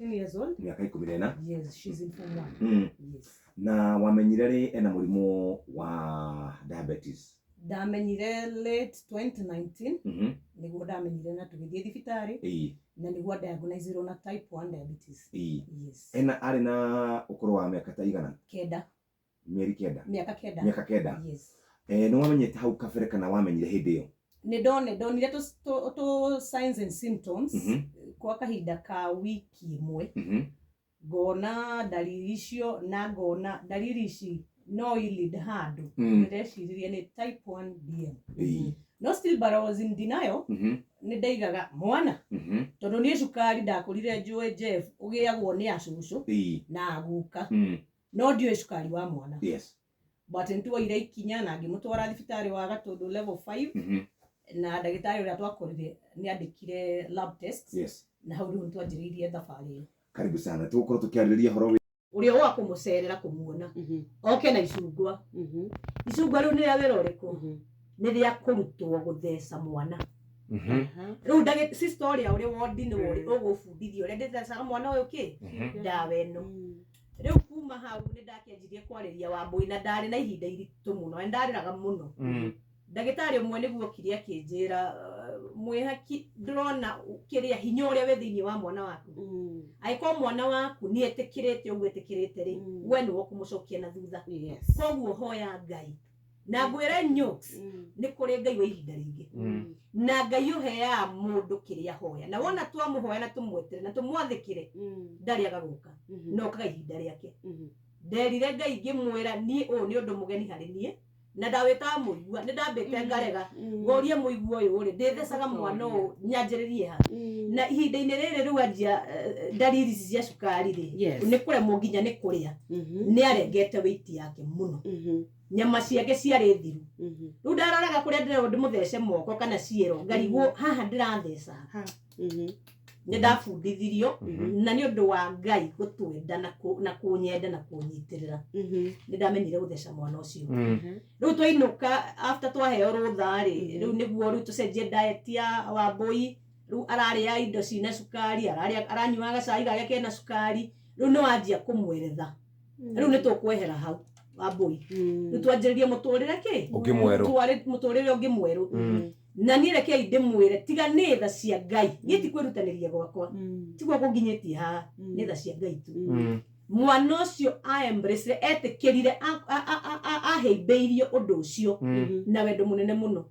10 years old. Miaka 14. Yes, she's in form 1. Yes. Na wamenyire ri ena murimu wa diabetes? Ndamenyire late 2019. Niguo ndamenyire na tugithie thibitari. Na niguo diagnosed na type 1 diabetes. Yes. Ena ari na ukuru wa miaka ta igana? 9. Mieri 9. Miaka 9. Miaka 9. Yes. Ni wamenyete hau kabere kana wamenyire hindi iyo? Ni ndonire to signs and symptoms kwa kahinda ka wiki imwe. Ngona dalili icio na ngona dalili ici no ilid handu ndireciria ni type 1 DM. No still but I was in denial. Ni ndaigaga mwana tondu ni cukari ndakurire njue Jeff ugiagwo ni acucu na aguka no ndio cukari wa mwana. Yes. But ntuoire ikinya na ngimutwara thibitari wa Gatundu level 5 na ndagitari uria twakorire ni andikire lab tests. Yes. Na hau riu ntwanjiririe thabari. Karibu sana tugukorwo tukiaririria horo uria wa kumucerera kumuona oke na icungwa. Icungwa riu ni ria wira uriku ni ria kurutwo gutheca mwana. Riu ndagi sister uria uri wodi ni wori ugufundithio uria ndithecaga mwana uyu ki ndawa ino. Riu kuma hau ni ndakianjirie kwariria Wambui na ndari na ihinda iritu muno ndariraga muno. Ndagitari umwe niguo okire akinjira mwihaki ndrona kiria hinya uria we thiini wa mwana waku. Aiko mwana waku ni etikirite uguo etikirite ri we ni wokumucokia na thutha. Koguo hoya Ngai na ngwira nyuks ni kuri Ngai wa ihinda ringi na Ngai uheya mundu kiria hoya na wona twamuhoya na tumwetere na tumwathikire ndari agaguka no kaga ihinda riake. Nderire Ngai ngimwira ni ni undu mugeni hari nie na ndawita muigua ni ndambite ngarega ngorie muigua uyu ri ndithecaga mwana uyu nyanjiririe ha na ihinda-ini riri riu anjia dalili cia cukari ri ni kuremwo nginya ni kuria ni arengete weight yake muno nyama ciake ciari thiru. Riu ndaroraga kuria ndire ndimuthece moko kana ciero ngarigwo haha ndiratheca ni ndafundithirio na ni undu wa Ngai gutwenda na kunyenda na kunyitirira ni ndamenyire gutheca mwana ucio. Riu twainuka after twaheo rutha ri riu niguo riu tucenjie diet ya Wambui. Riu araria indo cina cukari aranyua gacai garia kena cukari. Riu no anjia kumweretha riu ni tukwehera hau Wambui riu twanjiririe muturire ki muturire ungi mweru na ni reke ndimwire tiga ni tha cia Ngai ni ti kwirutaniria gwakwa tigwa kunginyetie ha ni tha cia Ngai tu. Mwana ucio a embrace etikirire aheibeirio undu ucio na wendo munene muno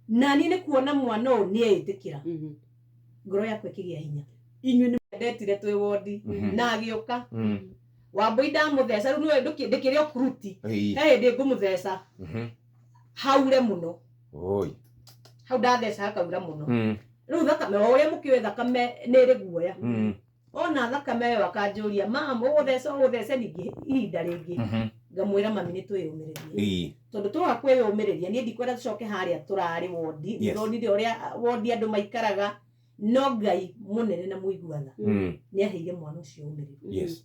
na ni kuona mwana uyu ni etikira ngoro yakwa ikigia hinya. Inywe ni ndetire twi wodi na agiuka Wambui ndamutheca riu niwe ndikire okuruti ndi ngumutheca haure muno hau ndatheca hakaura muno. Riu thakame uria mukiwe thakame ni ri guoya ona thakame yo akanjuria mama uguthece ningi ihinda ringi ngamwira mami ni twiyumiririe tondu twaga kwiyumiriria ni ndikwenda tucoke haria turari wodi ndonire uria wodi andu maikaraga no Ngai munene na muiguana ni aheire mwana ucio umiriri.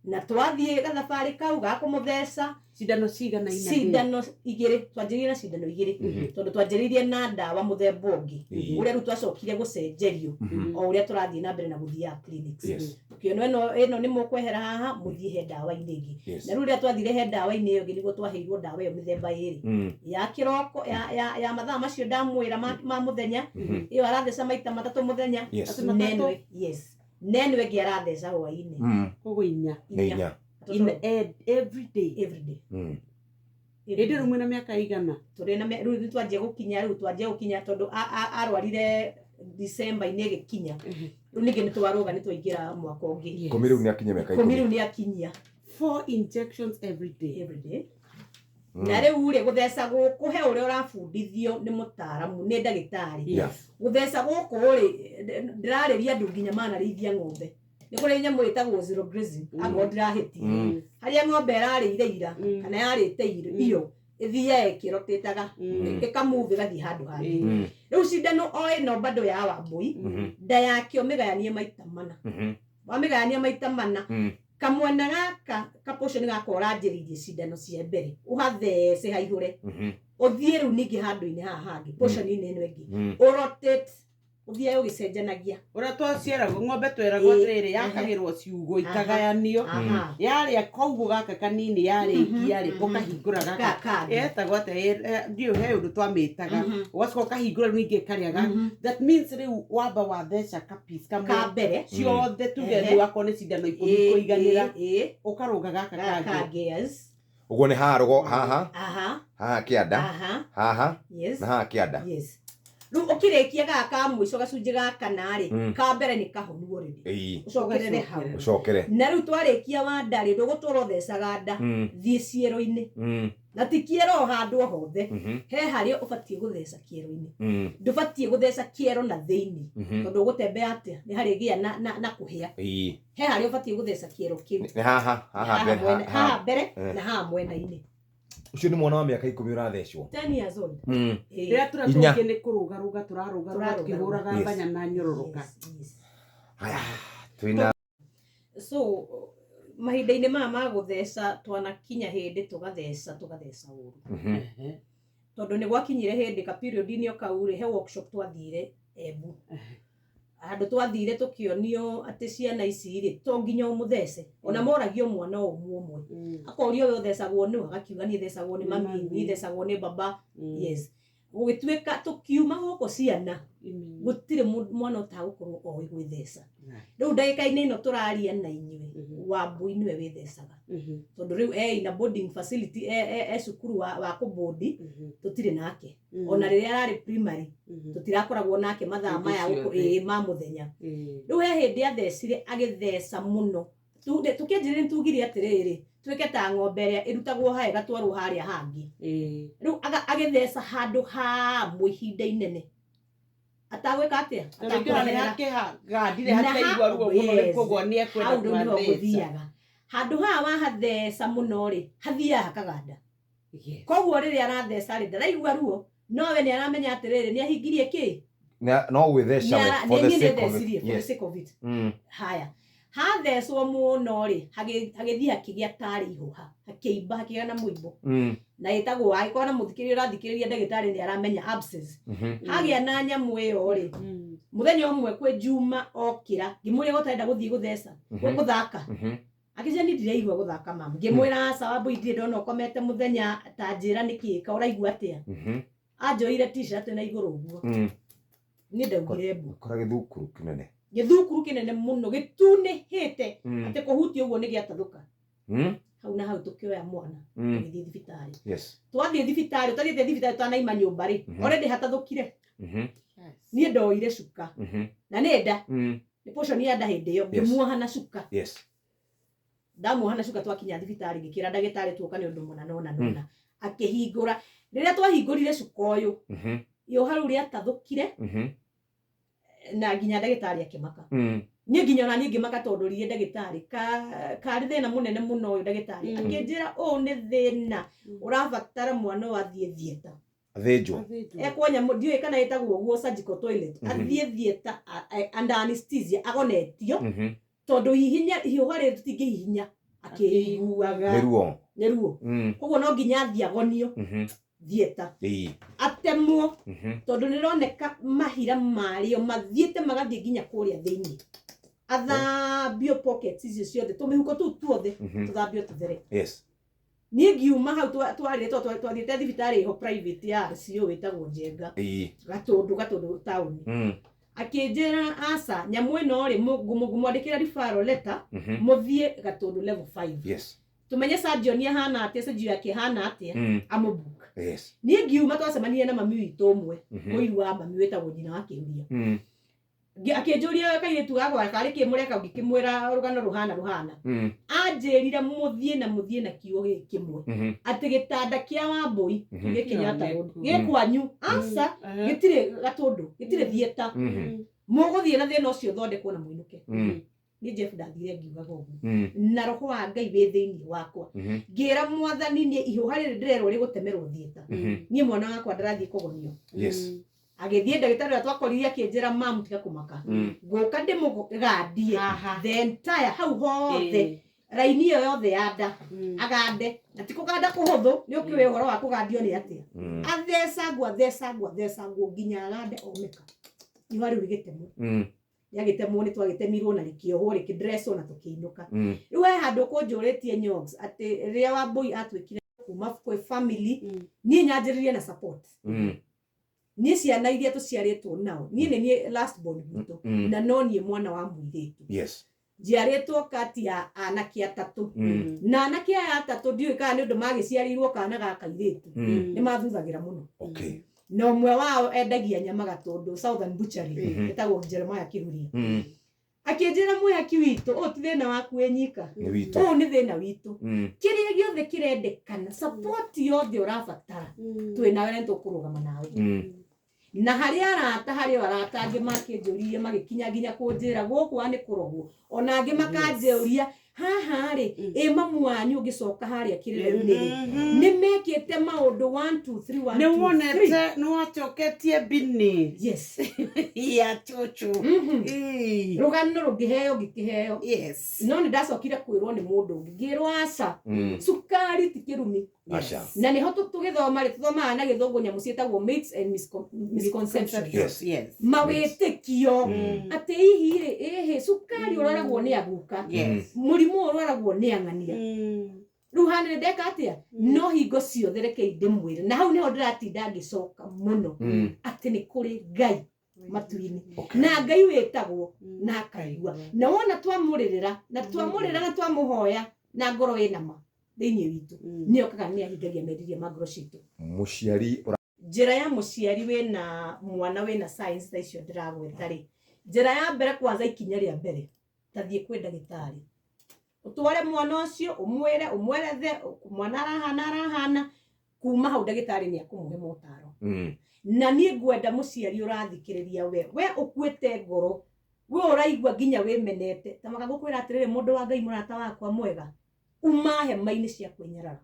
Na twathie gathabari kau ga kumutheca cindano cigana ina cindano igiri twanjiririe na cindano igiri tondu twanjiririe na ndawa muthemba ungi uria riu twacokire gucenjerio o uria turathie na mbere na guthia clinics. Ukionwa ino ni mukwehera haha muthie he ndawa ingi na riu ria twathire he ndawa ini iyo niguo twaheirwo ndawa iyo mithemba iri ya kiroko ya mathaa macio ndamwira ma muthenya iyo aratheca maita 3 muthenya nenwe nenwe ngi aratheca hwaini koguo inya in every day indi rumwe na miaka igana turi na riu twanjie gukinya tondu arwarire December ini gikinya riu ningi ni twaruga ni twaingira mwaka ungi komiru ni akinya miaka 10 komiru ni akinya 4 injections every day na riu ri gutheca guku he uria urafundithio ni mutaramu ni ndagitari gutheca guku ri ndirariria andu nginya manarithia ng'ombe ni kuri nyamu itagwo zero grazing ago ndirahiti haria ng'ombe yararire ira kana yarite iyo ithie kirotetaga ikamove gathi handu hangi riu cindano o ino bado ya Wambui nda yake omigayanie maita mana wamigayania maita mana kamwana gaka kaportion gaka uranjiririe cindano cia mbere uhathece haihore uthie riu ningi handu-ini haha hangi portion ino ingi urotate uthie ugicenjanagia ura twacieragwo ng'ombe tweragwo atiriri yakagirwo ciugo ikagayanio yaria kaugu gaka kanini yarikia ri ukahingura gaka etagwo ate ndio he undu twamitaga ugacoka ukahingura ningi karia gaka that means riu wamba watheca kapis kamwe ciothe tuge wakone cindano ikumi kuiganira ukaruga gaka kangĩ uguo ni harogo haha kianda haha na haha kianda riu ukirikia gaka mwico gacunji gaka nari ka mbere ni kahonu already ucokerere hau na riu twarikia wandari ndugutwara uthecaga nda thie ciero-ini na ti kiero handu hothe he haria ubatie gutheca kiero-ini ndubatie gutheca kiero na thiini tondu gutembea atia ni hari gia na kuhia he haria ubatie gutheca kiero kiu haha mbere na haha mwena-ini ucio ni mwana wa miaka 10 urathecwo 10 years old rira turatunge ni kurugaruga turaruga tukihuraga mbanya na nyororoka haya twina so mahinda-ini ma gutheca twanakinya hindi tugatheca uru tondu ni gwakinyire hindi ka period-ini okaure he workshop twathire Embu andu twathire tukionio ati ciana ici ri to nginya umuthece ona moragio mwana umwe akorio we uthecagwo ni agakiuga ni thecagwo ni mami ni thecagwo ni baba yes gugituika tukiuma huko ciana gutire mwana utagukorwo o gwithesa riu ndagika-ini ino turaria na inywe Wambui niwe withecaga tondu riu ina boarding facility cukuru wa kubodi tutire nake ona riria arari primary tutirakoragwo nake mathaa maya ma muthenya riu he hindi athecire agitheca muno tukianjire nitugire atiriri twike ta ng'ombe iria irutagwo hae gatwarwo haria hangi riu agitheca handu hamwe ihinda inene atagwika atia atakorane hake gandire hataigwa ruo muno koguo ni ekwenda guthiaga handu haha wahatheca muno ri hathia hakaganda koguo riria aratheca ri ndaraigua ruo nowe ni aramenya atiriri ni ahingirie ki no witheca for the sake of it haya hathecwo muno ri hagithia hakigia tari ihuha hakiimba hakiga na muimbo na itagwo agikora na muthikiri urathikiriria ndagitari ni aramenya abscess hagia na nyamu iyo ri muthenya umwe kwe Juma okira ngimuria gotenda guthii gutheca guthaka akija ni ndiraigua guthaka mama ngimwira sababu indie ndona ukomete muthenya ta njira nikika uraigua atia anjoire t-shirt na iguru uguo ni ndaugire mbu kora githukuru kinene muno gitunihite ati kuhutia uguo ni giatathuka hau na hau tukioya mwana tugithii thibitari twathie thibitari utariete thibitari twanaima nyumba ri already hatathukire nie ndoire cuka na nenda ni portion ya nda hindi iyo ngimuohana cuka ndamuohana cuka twakinya thibitari ngikira ndagitari tuoka ni undu muna nona akihingura riria twahingurire cuka uyu yo haru ria tathukire na nginya ndagitari akimaka nie nginya ona nie ngimaka tondu rie ndagitari ka ri thina munene muno uyu ndagitari akinjira ni thina urabatara mwana wathie thieta athinjwo ekwonya ndiwe kana etagwo guo surgical toilet athie thieta under anesthesia agonetio tondu hihinya hiuha ri tutingihinya akiguaga neruo koguo no nginya athie agonio thieta atemwo tondu nironeka mahira mario mathiete magathie nginya kuria thiini athambio pockets icio ciothe tumihuko tu tuothe tuthambio tuthere nie ngiuma hau twathiete thibitari ho private ya RCO witagwo Njenga gatundu tauni akinjira asa nyamu ino ri ngumwandikira referral letter muthie gatundu level 5 tumenye surgeon hana atia surgery yake hana atia amubuka nie ngiuma twacemania na mami witu umwe muiru wa mami wetagwo nyina wa kiuria akinjuria kairetu gakwa kari kimureka ngikimwira rugano ruhana anjirire muthie na kiugo gikimwe ati gitanda kia Wambui gikinyata gikwanyu asa gitire gatundu gitire thieta muguthie na thina ucio thondekwo na muinuke ni Jeff ndathire ngiuga gogu na roho wa Ngai wi thiini wakwa ngira mwathani ni ihuha riri ndirerwo ri gutemerwo thieta nie mwana wakwa ndarathie kugonio agithie ndagitari twakoriria kinjira mamu tiga kumaka guka ndimugandie the entire hau hothe raini iyo yothe yanda agande atikuganda kuhuthu ni ukiwe uhoro wa kugandio ni atia athecagwo nginya agande omeka ihwa riu rigitemwo yagitemwo ni twagitemirwo na rikiohwo rikidresswo na tukiinuka riu he handu kunjuritie nyogs ati ria Wambui atwikire kuma kwa family ni nyanjiririe na support ni ciana iria tuciaritwo nao ni last born gitu na no ni mwana wa muiritu njiaritwo kati ya anake atatu na anake aya atatu ndiwe kana ni undu magiciarirwo kana ga kairitu ni mathuthagira muno no mwe wao endagia nyama gatundu Southern Butchery etagwo Jeremiah Kiruria akinjira mwaki witu o ti thina waku enyika o ni thina witu kiria giothe kirendekana support yothe urabatara twina wene tukurugama nawe na hari arata angi makinjurie magikinya nginya kunjira guku ani kurogwo ona angi makanjuria haha ri mamu wanyu ngicoka haria kirere-ini ni mekite maundu 1 2 3 1 ni wonete no wachoketie bini yes ya chuchu rugano rugiheo gikiheo no ni ndacokire kwirwo ni mundu ngirwo aca sukari ti kirumi na ni hotu tugithoma ri tuthomaga na githungu nyamu cietagwo myths and misconceptions mawitikio ati hihi ri sukari uraragwo ni aguka murimu uraragwo ni ang'ania ruhani ndeka atia no hingo ciothe reke ndimwire na hau niho ndiratinda ngicoka muno ati ni kuri Ngai matuini na Ngai wetagwo na akaigua na wona twamuririra na twamuhoya na ngoro ina ma thiini witu ni okaga ni ahingagia meriria magoro citu muciari njira ya muciari wena mwana wena science ta icio ndiragweta ri njira ya mbere kwanza ikinya ria mbere tathie kwi ndagitari utware mwana ucio umwerethe mwana arahana kuma hau ndagitari ni akumuhe motaro na nie ngwenda muciari urathikiriria we ukuite ngoro we uraigwa nginya wimenete tamaga gukwira atiriri mundu wa Ngai murata wakwa mwega umahe maini cia kwenyerara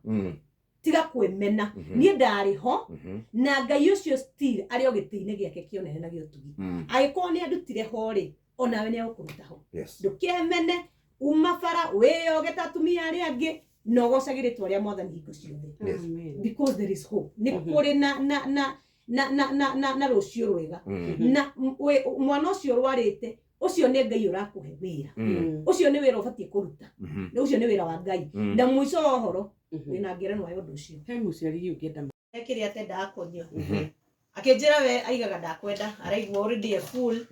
tiga kwemena nie ndari ho na Ngai ucio still ari ogitiine giake kionene na giotugi agiko ni andutire ho ri ona we ni akuruta ho ndukemene umafara weyoge tatumia ari angi no gocagiritwa ria mwathani hingo ciothe because there is hope ni kuri na rucio rwega na mwana ucio rwarite ucio ni Ngai urakuhe wira ucio ni wira ubatie kuruta ucio ni wira wa Ngai na mwico wa horo wina ngerenwa yo ndu ucio he muciari ukienda ekiria tenda akonyo akinjira we aigaga ndakwenda araigwa already a fool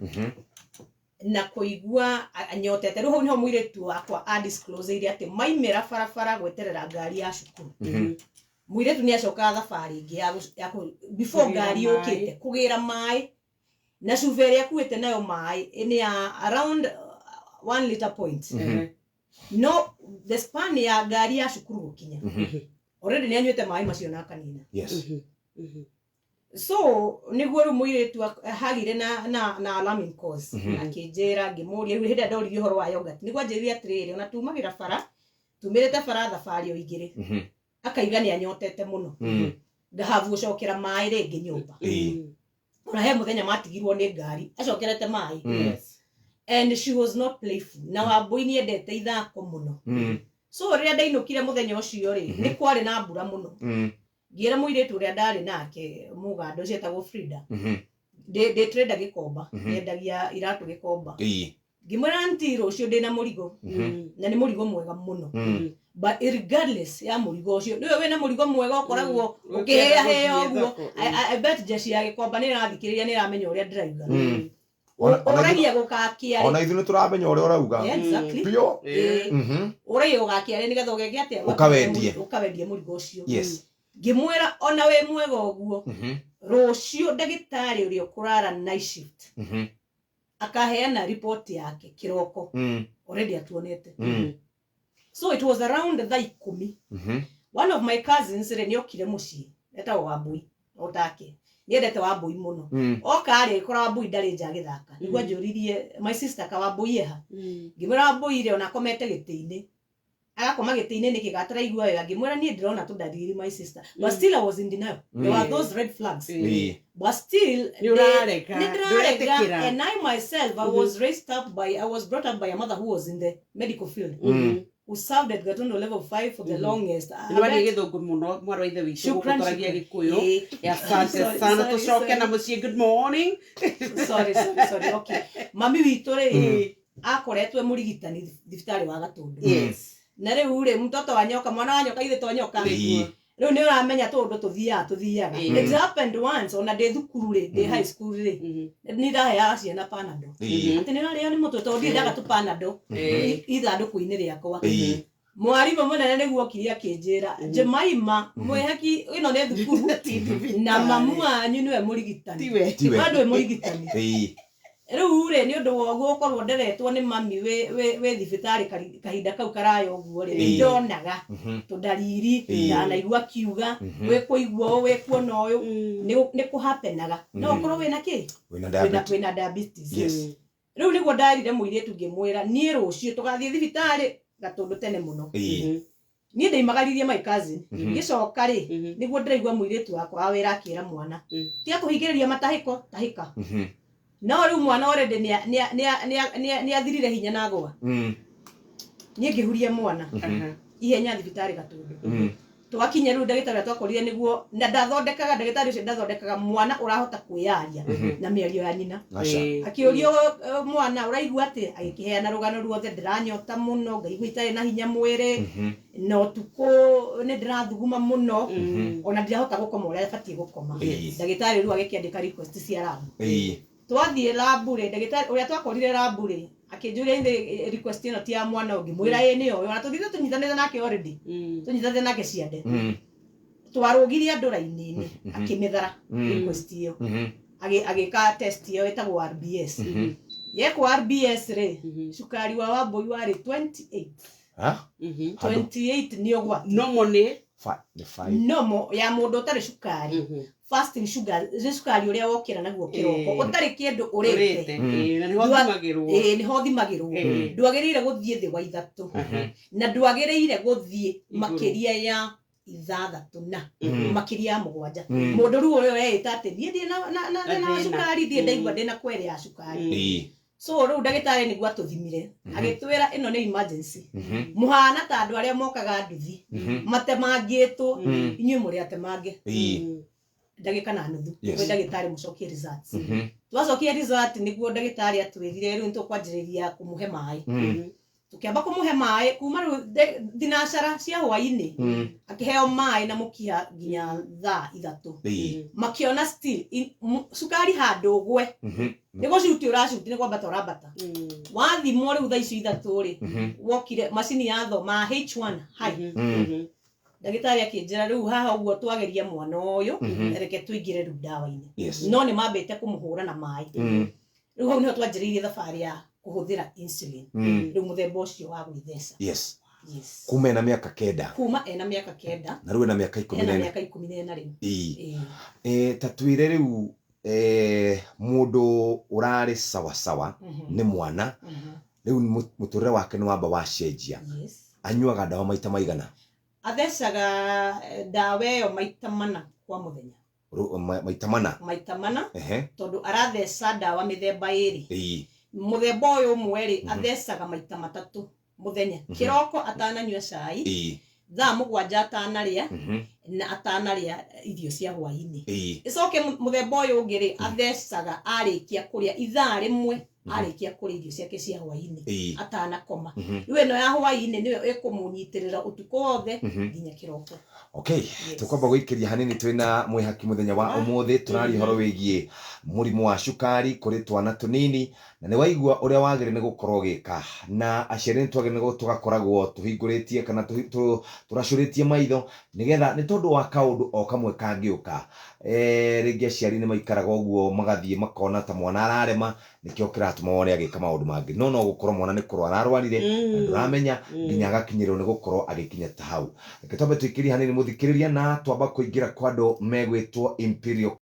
na kuigua anyotete ruho niho muiretu wakwa undisclose iria ati maimira farafara gweterera ngari ya cukuru muiretu ni acoka thabari ingi ya before ngari yukite kugira mai na shuferi akuite nayo mai ni around 1 liter point no the span ya ngari ya cukuru gukinya already ni anyuite mai macio na kanina so niguo ru muiretu hagire na alarming cause akinjira ngimuria riu hinda ndoririe horo wa yogurt niguo njirire atiriri ona tumagira bara tumirete bara thabari o igiri akaiga ni anyotete muno ngahavu gucokera mai ringi nyumba ona he muthenya matigirwo ni ngari acokerete mai and she was not playful na Wambui ni endete ithako muno so ria ndainukire muthenya ucio ri ni kwari na mbura muno ngira muiretu ria ndari nake mugando cietagwo Frida de trade gikomba yendagia iratu gikomba ngimwira nti rucio ndina murigo na ni murigo mwega muno but regardless ya murigo ucio niwe wena murigo mwega ukoragwo ukihea heo guo I bet jeshi ya gikomba ni rathikiriria ni ramenya uria ndiraigua oragia gukakia ona ithu ni turamenya uria urauga pio uragia gukakia ni gatho geke atia ukawendie murigo ucio ngimwira ona we mwega uguo rucio ndagitari uria kurara night shift akaheana report yake kiroko already atuonete so it was around the 10 one of my cousins ni okire mucii eta Wambui otake niendete Wambui muno okari kora Wambui ndari nja githaka niguo njuririe my sister ka Wambui eha ngimwira Wambui ile ona komete gitiini agakoma gitiini nikigatara igua wega ngimwira nie ndirona tu dalili my sister but still I was in denial there were those red flags but still and I myself I was brought up by a mother who was in the medical field who served at Gatondo level 5 for the longest. Nobody get good muno mwaro ithe witu gukutaragia Gikuyu. Asante sana tucoke na mucie good morning. Sorry. Okay. Mami witu ri akoretwe murigitani thibitari wa Gatondo. Yes. Na riu ri mtoto wa nyoka mwana wa nyoka ithe to nyoka. Riu ni uramenya tundu tuthiaga. It happened once on a day thukuru ri day high school ri. Ni ndahea ciana panado. Ati ni rarĩa ni mutu to ndiendaga tu panado. Ithanduku-inĩ rĩakwa. Mwarimũ mũnene nĩguo okire akĩnjĩra Jemaima mwĩhaki ĩno nĩ thukuru na mamu wanyu nĩwe mũrigitani. Bado we mũrigitani. Riu ri ni undu wa guo korwo nderetwo ni mami we thibitari kahinda kau karaya uguo ri ndonaga tundariri ndanaigua kiuga we kuigua we kuona uyu ni kuhapenaga no korwo wina ki wina diabetes. Riu niguo ndarire muiritu ngimwira nie rucio tugathie thibitari Gatondo tene muno. Nie ndaimagaririe my cousin ngicoka ri niguo ndiraigua muiritu wakwa awira akira mwana tia kuhingiriria matahiko tahika. No riu mwana already ni athirire hinya na gwa. Nie ngihurie mwana. Ihenya thibitari Gatondo. Twakinya riu ndagitari twakorire niguo na ndathondekaga ndagitari ucio ndathondekaga mwana urahota kwiyaria na mĩario ya nyina. Akiurio mwana uraigua ati agikiheana rugano ruothe ndiranyota muno ngaigua itari na hinya mwiri no tuko ni ndirathuguma muno ona ndirahota gukoma uria batie gukoma. Ndagitari riu agikiandika request cia lab. Twathie labu ri ndagitari uria twakorire labu ri akinjuria inde request ino ti ya mwana ungi mwira ye ni oyo na tuthithe tunyitanire nake already tunyitanire nake ciande twarugirie andu raini-ini akimithara request iyo agika test iyo etagwo RBS ye ku RBS ri cukari wa Wambui wari 28 28 ni ogwa nomo ni nomo ya mundu utari cukari fasting sugar cukari uria wokira naguo kiroko utari kindu urite ni ho thimagirwo ndwagirire guthie thi wa 3 na ndwagirire guthie makiria ya 6 na makiria ya 7 mundu ru urio yeita ati thie na cukari thie ndaigua ndina kwere ya cukari. So riu ndagitari niguo atuthimire agitwira ino ni emergency muhana ta andu aria mokaga nduthi matemangitwo inyuĩ muri atemange ndagika na nuthu we ndagitari mucokie results twacokia result niguo ndagitari atwirire riu ntukwanjiriria kumuhe mai tukiamba kumuhe mai kuma riu thinacara cia hwaini akiheo mai na mukia nginya thaa 3 makiona still sukari handu gwe niguo cuti uracuti ni kwambata urambata wathimwo riu thaa icio 3 ri wokire macini ya thoma H1 high ndagitari akinjira riu haha uguo twageria mwana uyu reke tuingire riu dawa-ini no ni mambite kumuhura na mai riu hau niho twanjiririe thabari ya kuhuthira insulin riu muthemba ucio wa gwithesa kuma ena miaka 9 kuma ena miaka 9 na riu ena miaka 14 riu tatwire riu mundu urari sawa ni mwana riu muturire wake ni wamba wacenjia anyuaga dawa maita maigana athecaga dawa iyo maita mana kwa muthenya maita mana tondu aratheca dawa mithemba iri muthemba uyu mweri athecaga maita 3 muthenya kiroko atananyua cai thaa 7 atanaria na atanaria irio cia hwaini icoke muthemba uyu ungiri athecaga arikia kuria ithaa rimwe arikia kuria irio ciake cia hwaini atanakoma riu ino ya hwaini niyo ikumunyitirira utuko wothe nginya kiroko. Okay, tukwamba guikiria hanini twina mwihaki muthenya wa umuthi turari horo wigie murimu wa cukari kuri twana tunini na ni waigua uria wagire ni gukorwo gika na aciari twagire ni tugakoragwo tuhinguritie kana turacuritie maitho nigetha ni tondu wa kaundu o kamwe kangiuka ringi aciari ni maikaraga uguo magathie makona ta mwana ararema nikio kiratuma wone agika maundu mangi no gukorwo mwana ni kurwara arwarire nduramenya nginya agakinyirwo ni gukorwo agikinya ta hau reke twambe tuikirie hanini muthikiriria na twamba kuingira kwa andu megwitwo Imperial